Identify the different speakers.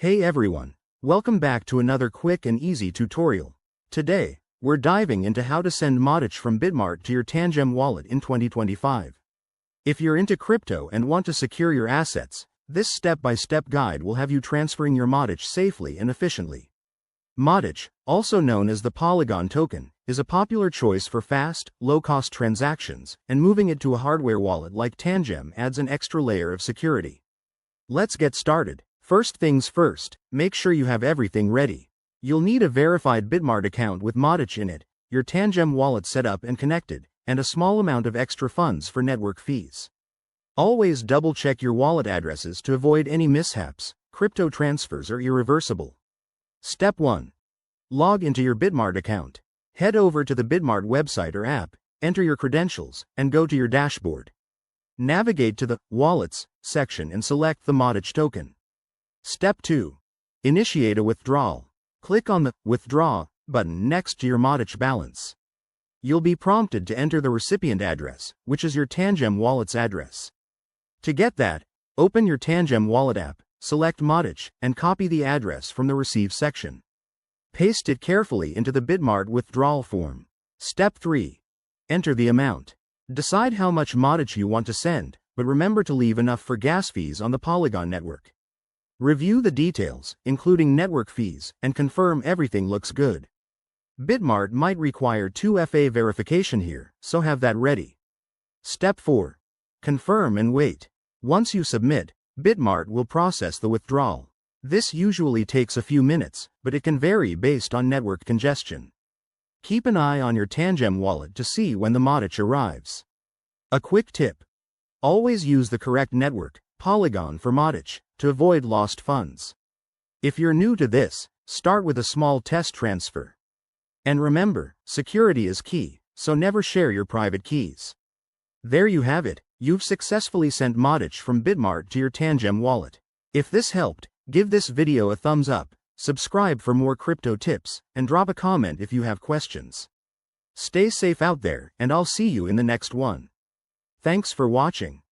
Speaker 1: Hey everyone, welcome back to another quick and easy tutorial. Today, we're diving into how to send Matic from Bitmart to your Tangem wallet in 2025. If you're into crypto and want to secure your assets, this step-by-step guide will have you transferring your Matic safely and efficiently. Matic, also known as the Polygon token, is a popular choice for fast, low-cost transactions, and moving it to a hardware wallet like Tangem adds an extra layer of security. Let's get started. First things first, make sure you have everything ready. You'll need a verified Bitmart account with Matic in it, your Tangem wallet set up and connected, and a small amount of extra funds for network fees. Always double-check your wallet addresses to avoid any mishaps. Crypto transfers are irreversible. Step 1. Log into your Bitmart account. Head over to the Bitmart website or app, enter your credentials, and go to your dashboard. Navigate to the Wallets section and select the Matic token. Step 2. Initiate a withdrawal. Click on the Withdraw button next to your Matic balance. You'll be prompted to enter the recipient address, which is your Tangem wallet's address. To get that, open your Tangem wallet app, select Matic, and copy the address from the Receive section. Paste it carefully into the Bitmart withdrawal form. Step 3. Enter the amount. Decide how much Matic you want to send, but remember to leave enough for gas fees on the Polygon network. Review the details, including network fees, and confirm everything looks good. Bitmart might require 2FA verification here, so have that ready. Step 4. Confirm and wait. Once you submit, Bitmart will process the withdrawal. This usually takes a few minutes, but it can vary based on network congestion. Keep an eye on your Tangem wallet to see when the Matic arrives. A quick tip. Always use the correct network, Polygon for Matic, to avoid lost funds. If you're new to this, start with a small test transfer. And remember, security is key, so never share your private keys. There you have it, you've successfully sent Matic from Bitmart to your Tangem wallet. If this helped, give this video a thumbs up, subscribe for more crypto tips, and drop a comment if you have questions. Stay safe out there, and I'll see you in the next one. Thanks for watching.